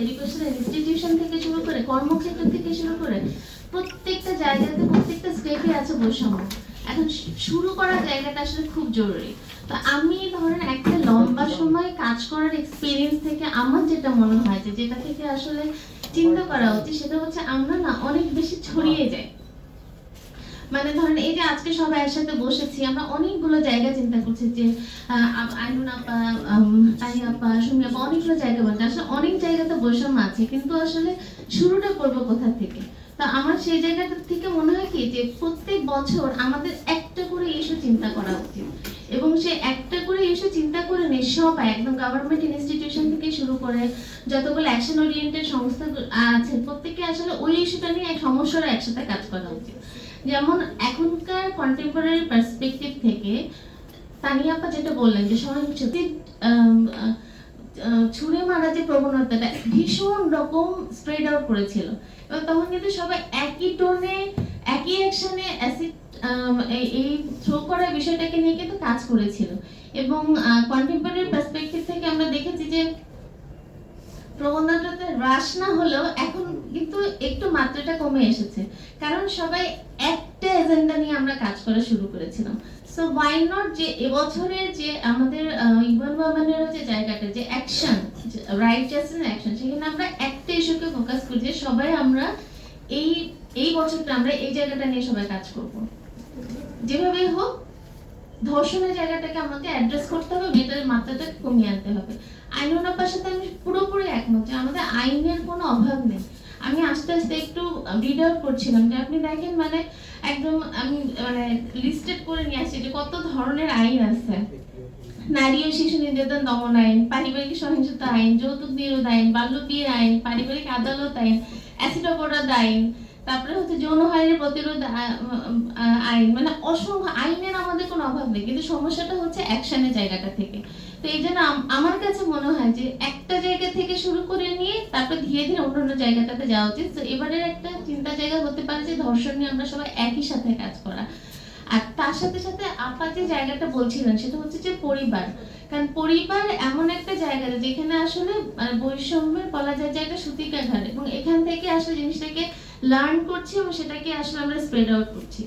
Educational institution থেকে শুরু করে কর্মক্ষেত্র থেকে শুরু করে প্রত্যেকটা জায়গাতে প্রত্যেকটা স্টেপে আছে বৈষম্য। এখন শুরু করার জায়গাটা আসলে খুব জরুরি। তো আমি ধরেন একটা লম্বা সময় কাজ করার এক্সপিরিয়েন্স থেকে আমার যেটা মনে হয় যে যেটা থেকে আসলে চিন্তা করা উচিত সেটা হচ্ছে আমরা না অনেক বেশি ছড়িয়ে যাই। মানে ধরেন এই যে আজকে সবাই একসাথে বসেছি, আমরা অনেকগুলো জায়গা চিন্তা করছি যে আইনুন আপা, তাই আপা, সুমি আপা, অনেকগুলো জায়গা বলতে আসলে অনেক জায়গাতে বৈষম্য আছে, কিন্তু আসলে শুরুটা করবো কোথা থেকে? তো আমার সেই জায়গাটা থেকে মনে হয় কি যে প্রত্যেক বছর আমাদের একটা করে ইস্যু চিন্তা করা উচিত, এবং সে একটা করে ইস্যু চিন্তা করে নিয়ে সবাই একদম গভর্নমেন্ট ইনস্টিটিউশন থেকে শুরু করে যতগুলো অ্যাকশন ওরিয়েন্টেড সংস্থা আছে প্রত্যেকে আসলে ওই ইস্যুটা নিয়ে এক সমস্যার একসাথে কাজ করা উচিত। যেমন এখনকার কন্টেম্পোরারি পার্সপেক্টিভ থেকে তানিয়া আপা যেটা বললেন যে সহিংসতা ছুঁড়ে মারা যে প্রবণতাটা ভীষণ রকম স্প্রেড আউট করেছিল, এবং তখন কিন্তু সবাই একই টোনে একই অ্যাকশনে অ্যাসিড এই থ্রো করার বিষয়টাকে নিয়ে কিন্তু কাজ করেছিল। এবং কন্টেম্পোরারি পার্সপেক্টিভ থেকে আমরা দেখেছি যে প্রবণতাটা হ্রাস না হলেও এখন কিন্তু একটু মাত্রাটা কমে এসেছে, কারণ সবাই একটা এজেন্ডা নিয়ে আমরা কাজ করা শুরু করেছিলাম। সো ওয়াই নট যে এবছরের যে আমাদের ইউএন ওয়ামেনের যে জায়গাটা যে অ্যাকশন, রাইট জাস্টিস অ্যাকশন, সেখানে আমরা একটা ইস্যুকে ফোকাস করি যে সবাই আমরা এই এই বছরটা আমরা এই জায়গাটা নিয়ে সবাই কাজ করব, যেভাবে হোক ধর্ষণের জায়গাটাকে আমাকে অ্যাড্রেস করতে হবে, এটার মাত্রাটা কমিয়ে আনতে হবে। আইনুন আপার সাথে আমি পুরোপুরি একমত যে আমাদের আইনের কোনো অভাব নেই। আমি আস্তে আস্তে একটু রিড আউট করছিলাম যে আপনি দেখেন মানে একদম আমি মানে লিস্টেড করে নিয়ে আসছি যে কত ধরনের আইন আছে। নারী ও শিশু নির্যাতন দমন আইন, পারিবারিক সহিংসতা আইন, যৌতুক নিরোধ আইন, বাল্য বিয়ের আইন, পারিবারিক আদালত আইন, অ্যাসিড অপরাধ আইন, তারপরে হচ্ছে যৌন হয়রানি প্রতিরোধ আইন, মানে অসংখ্য আইনের আমাদের কোনো অভাব নেই, কিন্তু সমস্যাটা হচ্ছে অ্যাকশনের জায়গাটা থেকে। তো এই জন্য আমার কাছে মনে হয় যে একটা জায়গা থেকে শুরু করে নিয়ে তারপর ধীরে ধীরে অন্যান্য জায়গাটাতে যাওয়া উচিত। তো এবারের একটা চিন্তা জায়গা হতে পারে যে ধর্ষণ নিয়ে আমরা সবাই একই সাথে কাজ করা। আর তার সাথে সাথে আপা যে জায়গাটা বলছিলেন সেটা হচ্ছে যে পরিবার, কারণ পরিবার এমন একটা জায়গা যেখানে আসলে বৈষম্যের বলা যায় যে একটা সূতিকাঘাত, এবং এখান থেকে আসলে জিনিসটাকে লার্ন করছি এবং সেটাকে আসলে আমরা স্প্রেড আউট করছি।